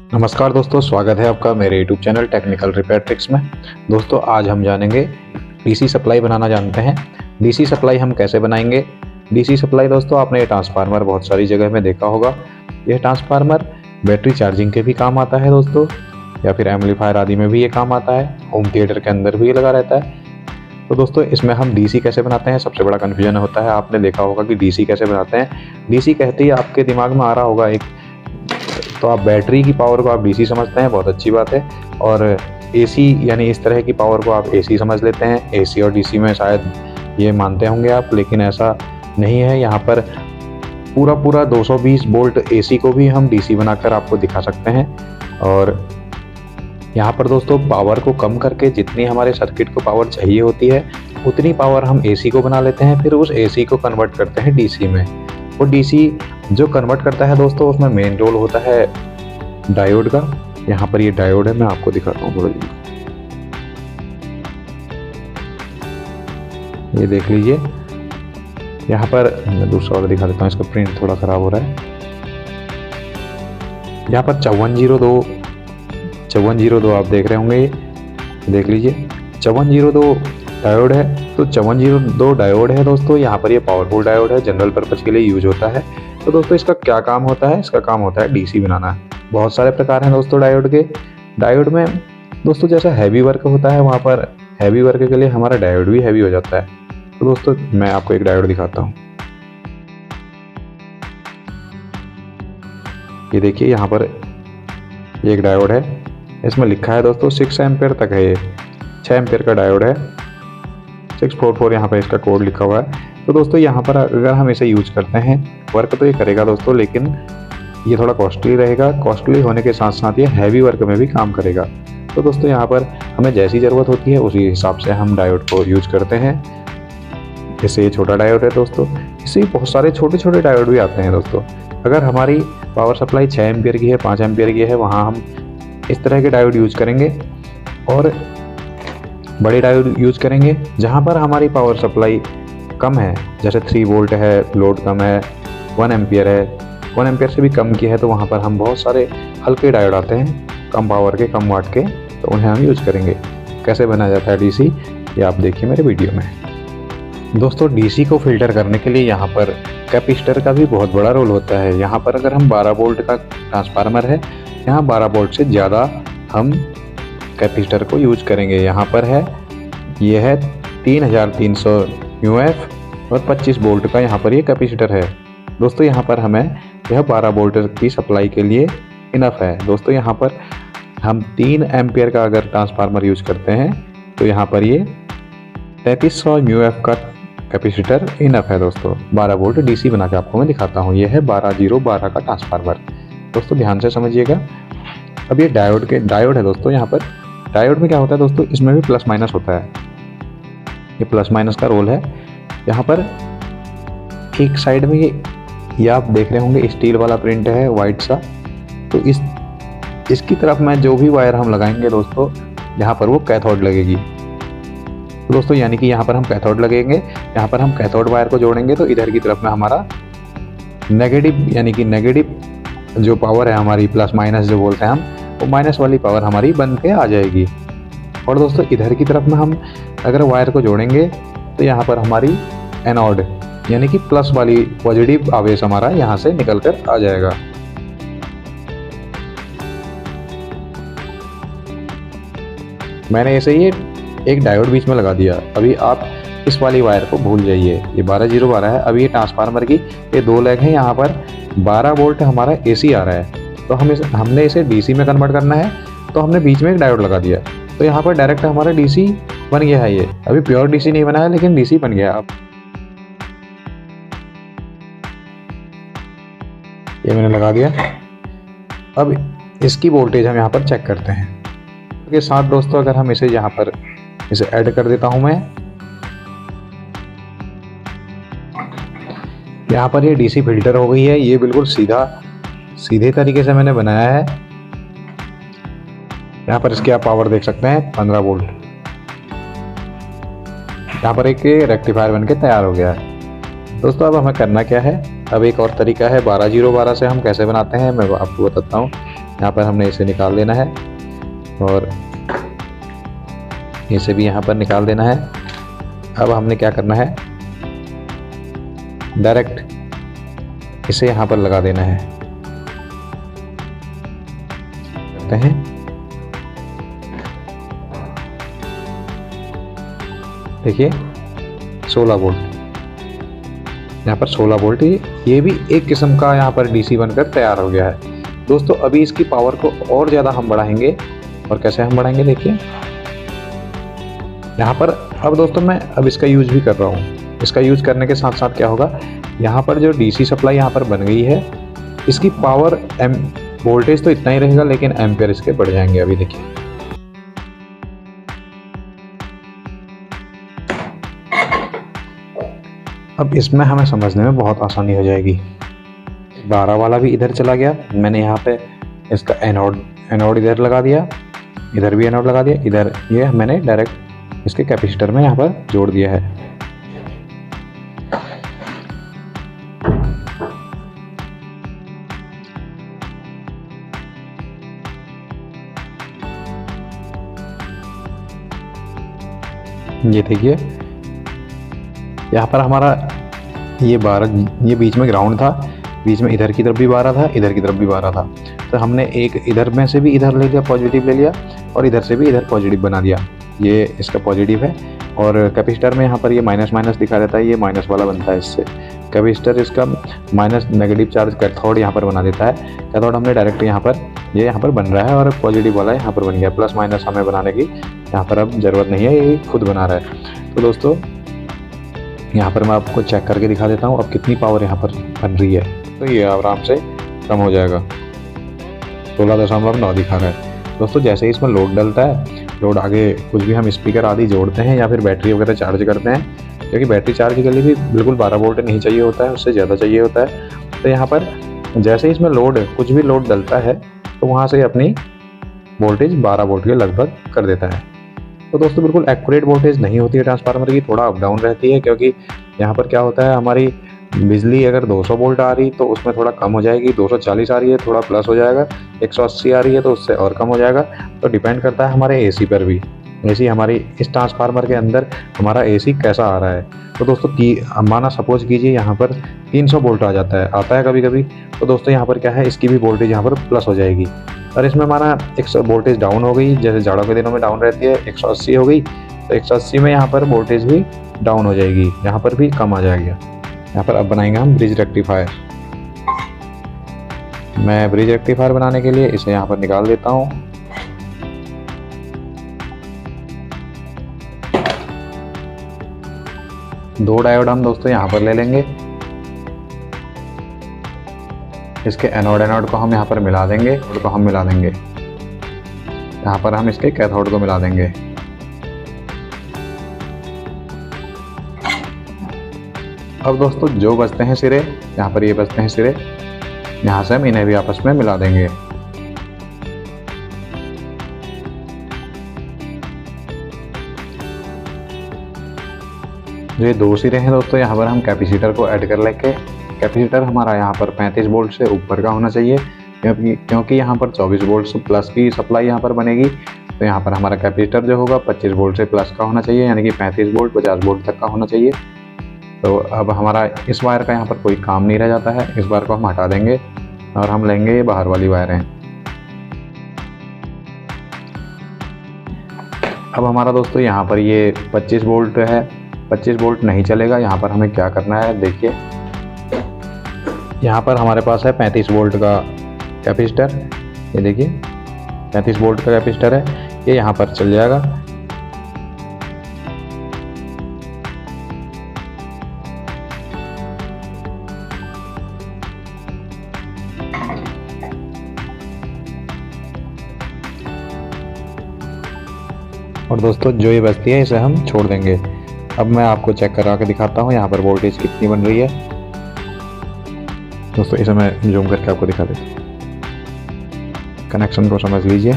नमस्कार दोस्तों, स्वागत है आपका मेरे YouTube channel technical repair tricks में। दोस्तों आज हम जानेंगे डीसी सप्लाई बनाना जानते हैं। डीसी सप्लाई हम कैसे बनाएंगे। डीसी सप्लाई दोस्तों आपने ये ट्रांसफार्मर बहुत सारी जगह में देखा होगा। यह ट्रांसफार्मर बैटरी चार्जिंग के भी काम आता है दोस्तों, या फिर एम्पलीफायर आदि में भी ये काम आता है। होम थिएटर के अंदर भी ये लगा रहता है। तो दोस्तों इसमें हम डीसी कैसे बनाते हैं, सबसे बड़ा कन्फ्यूजन होता है। आपने देखा होगा कि डीसी कैसे बनाते हैं। डीसी कहते ही आपके दिमाग में आ रहा होगा एक, तो आप बैटरी की पावर को आप डीसी समझते हैं, बहुत अच्छी बात है। और एसी यानी इस तरह की पावर को आप एसी समझ लेते हैं। एसी और डीसी में शायद ये मानते होंगे आप, लेकिन ऐसा नहीं है। यहाँ पर पूरा 220 वोल्ट एसी को भी हम डीसी बनाकर आपको दिखा सकते हैं। और यहाँ पर दोस्तों पावर को कम करके जितनी हमारे सर्किट को पावर चाहिए होती है उतनी पावर हम एसी को बना लेते हैं, फिर उस एसी को कन्वर्ट करते हैं डीसी में। वो डीसी जो कन्वर्ट करता है दोस्तों, उसमें मेन रोल होता है डायोड का। यहाँ पर ये डायोड है, मैं आपको दिखाता हूँ थोड़ा। ये देख लीजिए, यहाँ पर मैं दूसरा वाला दिखा देता हूँ, इसका प्रिंट थोड़ा खराब हो रहा है। यहाँ पर 5402 आप देख रहे होंगे, ये देख लीजिए 5402 डायोड है। तो 5402 डायोड है दोस्तों, यहाँ पर ये पावरफुल डायोड है, जनरल पर्पज के लिए यूज होता है। तो दोस्तों इसका क्या काम होता है, इसका काम होता है डीसी बनाना। बहुत सारे प्रकार हैं दोस्तों डायोड के। डायोड में दोस्तों जैसा हैवी वर्क होता है, वहाँ पर हैवी वर्क के लिए हमारा डायोड भी हैवी हो जाता है। तो दोस्तों मैं आपको एक डायोड दिखाता हूँ। ये देखिए, यहाँ पर ये एक डायोड है, इसमें लिखा है दोस्तों 6 एम्पेयर तक है। ये 6 एम्पेयर का डायोड है, 644 यहाँ पर इसका कोड लिखा हुआ है। तो दोस्तों यहाँ पर अगर हम इसे यूज करते हैं, वर्क तो ये करेगा दोस्तों, लेकिन ये थोड़ा कॉस्टली रहेगा। कॉस्टली होने के साथ साथ ये हैवी वर्क में भी काम करेगा। तो दोस्तों यहाँ पर हमें जैसी ज़रूरत होती है उसी हिसाब से हम डायोड को यूज करते हैं। जैसे ये छोटा डायोड है दोस्तों, इससे बहुत सारे छोटे छोटे डायोड भी आते हैं दोस्तों। अगर हमारी पावर सप्लाई 6 एम्पियर की है, 5 एम्पियर की है, वहाँ हम इस तरह के डायोड यूज करेंगे। और बड़े डायोड यूज करेंगे जहाँ पर हमारी पावर सप्लाई कम है, जैसे 3 वोल्ट है, लोड कम है, 1 एम्पियर है, 1 एम्पियर से भी कम की है, तो वहाँ पर हम बहुत सारे हल्के डायोड आते हैं, कम पावर के, कम वाट के, तो उन्हें हम यूज करेंगे। कैसे बनाया जाता है डीसी, ये आप देखिए मेरे वीडियो में। दोस्तों डीसी को फिल्टर करने के लिए यहाँ पर कैपेसिटर का भी बहुत बड़ा रोल होता है। यहाँ पर अगर हम 12 वोल्ट का ट्रांसफार्मर है, यहाँ 12 वोल्ट से ज़्यादा हम कैपेसिटर को यूज करेंगे। यहाँ पर है, ये है 3300 UF और 25 वोल्ट का यहाँ पर ये कैपेसिटर है दोस्तों। यहाँ पर हमें यह 12 वोल्ट की सप्लाई के लिए इनफ है दोस्तों। यहाँ पर हम 3 एम्पियर का अगर ट्रांसफार्मर यूज करते हैं तो यहाँ पर ये 3300 UF का कैपेसिटर इनफ है दोस्तों। 12 वोल्ट डीसी बना के आपको मैं दिखाता हूँ। यह है 12012 का ट्रांसफार्मर दोस्तों, ध्यान से समझिएगा। अब ये डायोड है दोस्तों। यहाँ पर डायोड में क्या होता है दोस्तों, इसमें भी प्लस माइनस होता है। ये प्लस माइनस का रोल है। यहाँ पर एक साइड में ये आप देख रहे होंगे स्टील वाला प्रिंट है वाइट सा, तो इसकी तरफ में जो भी वायर हम लगाएंगे दोस्तों, यहाँ पर वो कैथोड लगेगी। तो दोस्तों यानी कि यहाँ पर हम कैथोड लगेंगे, यहाँ पर हम कैथोड वायर को जोड़ेंगे, तो इधर की तरफ में हमारा नेगेटिव यानी कि नेगेटिव जो पावर है हमारी, प्लस माइनस जो बोलते हैं हम, वो माइनस वाली पावर हमारी बन के आ जाएगी। और दोस्तों इधर की तरफ में हम अगर वायर को जोड़ेंगे तो यहाँ पर हमारी एनोड यानी कि प्लस वाली पॉजिटिव आवेश हमारा यहाँ से निकल कर आ जाएगा। मैंने ऐसे ही एक डायोड बीच में लगा दिया। अभी आप इस वाली वायर को भूल जाइए, ये 12012 है। अभी ये ट्रांसफार्मर की ये 2 लेग हैं, यहाँ पर 12 वोल्ट हमारा एसी आ रहा है, तो हमने इसे डीसी में कन्वर्ट करना है, तो हमने बीच में एक डायोड लगा दिया, तो यहाँ पर डायरेक्ट हमारा डीसी बन गया है। ये अभी प्योर डीसी नहीं बना है, लेकिन डीसी बन गया। अब ये मैंने लगा दिया। अब इसकी वोल्टेज हम यहाँ पर चेक करते हैं के साथ दोस्तों। अगर हम इसे यहाँ पर इसे ऐड कर देता हूँ मैं, यहाँ पर ये डीसी फिल्टर हो गई है। ये बिल्कुल सीधे तरीके से मैंने बनाया है। यहाँ पर इसकी आप पावर देख सकते हैं 15 वोल्ट। यहाँ पर एक रेक्टिफायर बनके तैयार हो गया है दोस्तों। अब हमें करना क्या है, अब एक और तरीका है 12012 से हम कैसे बनाते हैं मैं आपको बताता हूँ। यहाँ पर हमने इसे निकाल देना है और इसे भी यहाँ पर निकाल देना है। अब हमने क्या करना है, डायरेक्ट इसे यहाँ पर लगा देना है। करते हैं, देखिए 16 वोल्ट, यहाँ पर 16 वोल्ट, ये भी एक किस्म का यहाँ पर डीसी बनकर तैयार हो गया है। दोस्तों अभी इसकी पावर को और ज़्यादा हम बढ़ाएंगे, और कैसे हम बढ़ाएंगे देखिए यहाँ पर। अब दोस्तों मैं अब इसका यूज भी कर रहा हूँ। इसका यूज करने के साथ साथ क्या होगा, यहाँ पर जो डीसी सप्लाई यहाँ पर बन गई है, इसकी पावर वोल्टेज तो इतना ही रहेगा, लेकिन एम्पियर इसके बढ़ जाएंगे। अभी देखिए अब इसमें हमें समझने में बहुत आसानी हो जाएगी। 12 वाला भी इधर चला गया, मैंने यहाँ पे इसका एनोड इधर लगा दिया, इधर भी एनोड लगा दिया, इधर ये मैंने डायरेक्ट इसके कैपेसिटर में यहाँ पर जोड़ दिया है। ये देखिए यहाँ पर हमारा ये 12, ये बीच में ग्राउंड था, बीच में इधर की तरफ भी 12 था, इधर की तरफ भी 12 था। तो हमने एक इधर में से भी इधर ले लिया, पॉजिटिव ले लिया, और इधर से भी इधर पॉजिटिव बना दिया। ये इसका पॉजिटिव है, और कैपेसिटर में यहाँ पर ये माइनस माइनस दिखा देता है, ये माइनस वाला बनता है। इससे कैपेसिटर इसका माइनस नेगेटिव चार्ज कैथोड यहाँ पर बना देता है। कैथोड हमने डायरेक्ट यहाँ पर ये यहाँ पर बन रहा है, और पॉजिटिव वाला यहाँ पर बन गया। प्लस माइनस हमें बनाने की यहाँ पर अब ज़रूरत नहीं है, ये खुद बना रहा है। तो दोस्तों यहाँ पर मैं आपको चेक करके दिखा देता हूँ अब कितनी पावर यहाँ पर बन रही है। तो ये आराम से कम हो जाएगा, 16.9 दिखा रहा है। दोस्तों जैसे ही इसमें लोड डलता है, लोड आगे कुछ भी हम स्पीकर आदि जोड़ते हैं या फिर बैटरी वगैरह चार्ज करते हैं, क्योंकि बैटरी चार्ज के लिए भी बिल्कुल 12 वोल्ट नहीं चाहिए होता है, उससे ज़्यादा चाहिए होता है। तो यहाँ पर जैसे ही इसमें लोड कुछ भी लोड डलता है, तो वहाँ से अपनी वोल्टेज 12 वोल्ट के लगभग कर देता है। तो दोस्तों बिल्कुल एक्यूरेट वोल्टेज नहीं होती है ट्रांसफार्मर की, थोड़ा अप डाउन रहती है, क्योंकि यहाँ पर क्या होता है, हमारी बिजली अगर 200 वोल्ट आ रही तो उसमें थोड़ा कम हो जाएगी, 240 आ रही है थोड़ा प्लस हो जाएगा, 180 आ रही है तो उससे और कम हो जाएगा। तो डिपेंड करता है हमारे एसी पर भी, एसी हमारी इस ट्रांसफार्मर के अंदर हमारा एसी कैसा आ रहा है। तो दोस्तों माना सपोज कीजिए यहाँ पर 300 वोल्ट आ जाता है, आता है कभी कभी, तो दोस्तों यहाँ पर क्या है, इसकी भी वोल्टेज यहाँ पर प्लस हो जाएगी। और इसमें माना 100 वोल्टेज डाउन हो गई, जैसे जाड़ों के दिनों में डाउन रहती है, 180 हो गई, तो 180 में यहाँ पर वोल्टेज भी डाउन हो जाएगी, यहाँ पर भी कम आ जाएगी। यहाँ पर अब बनाएंगे हम ब्रिज रेक्टिफायर। मैं ब्रिज रेक्टिफायर बनाने के लिए इसे यहाँ पर निकाल देता हूँ। दो डायोड हम दोस्तों यहाँ पर ले लेंगे, इसके एनोड को हम यहाँ पर मिला देंगे, यहाँ पर हम इसके कैथोड को मिला देंगे। अब दोस्तों जो बचते हैं सिरे, यहाँ पर ये बचते हैं सिरे, यहाँ से हम इन्हें भी आपस में मिला देंगे। ये 2 सिरे हैं दोस्तों, यहाँ पर हम कैपेसिटर को ऐड कर लेंगे। कैपेसिटर हमारा यहाँ पर 35 वोल्ट से ऊपर का होना चाहिए, क्योंकि यहाँ पर 24 वोल्ट प्लस की सप्लाई यहाँ पर बनेगी। तो यहाँ पर हमारा कैपेसिटर जो होगा 25 वोल्ट से प्लस का होना चाहिए, यानी कि 35 वोल्ट 50 वोल्ट तक का होना चाहिए। तो अब हमारा इस वायर का यहाँ पर कोई काम नहीं रह जाता है, इस वायर को हम हटा देंगे और हम लेंगे ये बाहर वाली वायरें। अब हमारा दोस्तों यहाँ पर ये 25 वोल्ट है, 25 वोल्ट नहीं चलेगा। यहाँ पर हमें क्या करना है, देखिए यहाँ पर हमारे पास है 35 वोल्ट का कैपेसिटर, ये देखिए 35 वोल्ट का कैपेसिटर है, ये यहाँ पर चल जाएगा। और दोस्तों जो ये बचती है इसे हम छोड़ देंगे। अब मैं आपको चेक करा के दिखाता हूँ यहाँ पर वोल्टेज कितनी बन रही है। दोस्तों इसे मैं जूम करके आपको दिखा देता हूँ, कनेक्शन को समझ लीजिए।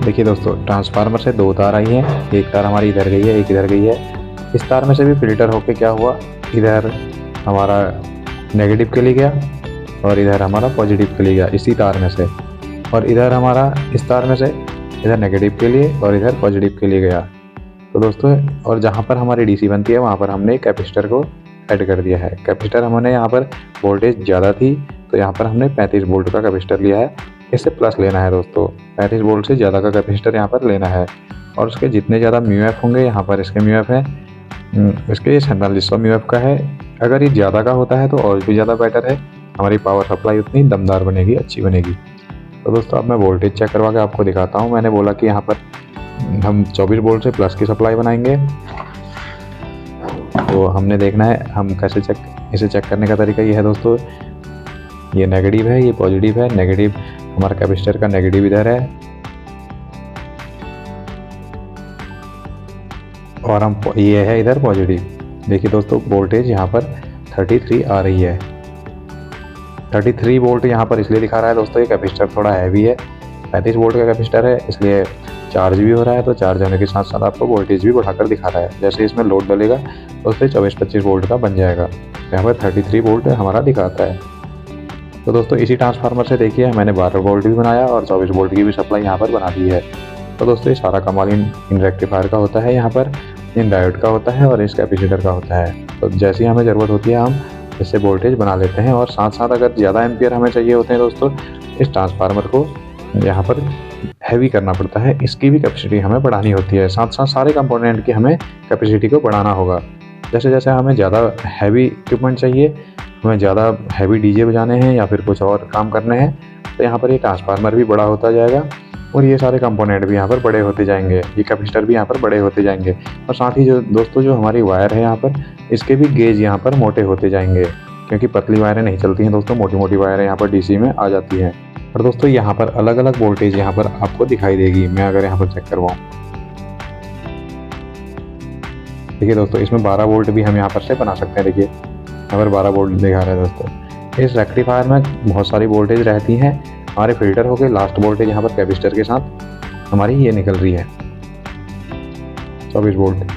देखिए दोस्तों ट्रांसफार्मर से 2 तार आई है, एक तार हमारी इधर गई है, एक इधर गई है। इस तार में से भी फिल्टर होके क्या हुआ, इधर हमारा नेगेटिव के लिए गया, और इधर हमारा पॉजिटिव के लिए गया इसी तार में से, और इधर हमारा इस तार में से इधर नेगेटिव के लिए और इधर पॉजिटिव के लिए गया। तो दोस्तों और जहाँ पर हमारी डीसी बनती है वहाँ पर हमने कैपेसिटर को ऐड कर दिया है। कैपेसिटर हमने यहाँ पर वोल्टेज ज़्यादा थी तो यहाँ पर हमने 35 वोल्ट का कैपेसिटर लिया है, इससे प्लस लेना है दोस्तों। 35 वोल्ट से ज़्यादा का कैपेसिटर यहाँ पर लेना है, और उसके जितने ज़्यादा म्यूएफ होंगे, यहाँ पर इसके म्यूएफ है, इसके 4700 म्यूएफ का है। अगर ये ज़्यादा का होता है तो और भी ज़्यादा बेटर है, हमारी पावर सप्लाई उतनी दमदार बनेगी, अच्छी बनेगी। तो दोस्तों अब मैं वोल्टेज चेक करवा के आपको दिखाता हूँ। मैंने बोला कि यहाँ पर हम 24 वोल्ट से प्लस की सप्लाई बनाएंगे, तो हमने देखना है हम कैसे इसे चेक करने का तरीका ये है दोस्तों। ये नेगेटिव है, ये पॉजिटिव है। नेगेटिव हमारा कैपेसिटर का नेगेटिव इधर है, और हम ये है इधर पॉजिटिव। देखिए दोस्तों वोल्टेज यहाँ पर 33 आ रही है। 33 वोल्ट यहाँ पर इसलिए दिखा रहा है दोस्तों, ये कैपेसिटर थोड़ा हैवी है, 35 वोल्ट का कैपेसिटर है, इसलिए चार्ज भी हो रहा है। तो चार्ज होने के साथ साथ आपको वोल्टेज भी बढ़ाकर दिखा रहा है। जैसे इसमें लोड डलेगा तो उससे 24-25 वोल्ट का बन जाएगा। यहाँ पर 33 वोल्ट हमारा दिखाता है। तो दोस्तों इसी ट्रांसफार्मर से देखिए मैंने 12 वोल्ट भी बनाया और 24 वोल्ट की भी सप्लाई यहाँ पर बना दी है। तो दोस्तों ये सारा कमाल इन रेक्टिफायर का होता है, यहाँ पर इन डायोड का होता है और इस कैपेसिटर का होता है। तो जैसी हमें ज़रूरत होती है हम इससे वोल्टेज बना लेते हैं, और साथ साथ अगर ज़्यादा एम्पियर हमें चाहिए होते हैं दोस्तों, इस ट्रांसफार्मर को यहाँ पर हैवी करना पड़ता है, इसकी भी कैपेसिटी हमें बढ़ानी होती है। साथ साथ सारे कंपोनेंट की हमें कैपेसिटी को बढ़ाना होगा। जैसे जैसे हमें ज़्यादा हैवी इक्विपमेंट चाहिए, हमें ज़्यादा हैवी डीजे बजाने हैं या फिर कुछ और काम करने हैं, तो यहाँ पर ये ट्रांसफार्मर भी बड़ा होता जाएगा और ये सारे कंपोनेंट भी यहाँ पर बड़े होते जाएंगे, ये कैपेसिटर भी यहाँ पर बड़े होते जाएंगे। और साथ ही जो दोस्तों जो हमारी वायर है यहाँ पर, इसके भी गेज यहाँ पर मोटे होते जाएंगे, क्योंकि पतली वायरें नहीं चलती हैं दोस्तों, मोटी मोटी वायरें यहाँ पर डीसी में आ जाती हैं। और दोस्तों यहाँ पर अलग अलग वोल्टेज यहाँ पर आपको दिखाई देगी। मैं अगर यहाँ पर चेक करवाऊँ, देखिए दोस्तों इसमें 12 वोल्ट भी हम यहाँ पर से बना सकते हैं। देखिए यहाँ पर 12 वोल्ट दिखा रहा है दोस्तों। इस रेक्टिफायर में बहुत सारी वोल्टेज रहती हैं। हमारे फिल्टर हो गए, लास्ट वोल्टेज यहाँ पर कैपेसिटर के साथ हमारी ये निकल रही है 24 वोल्ट।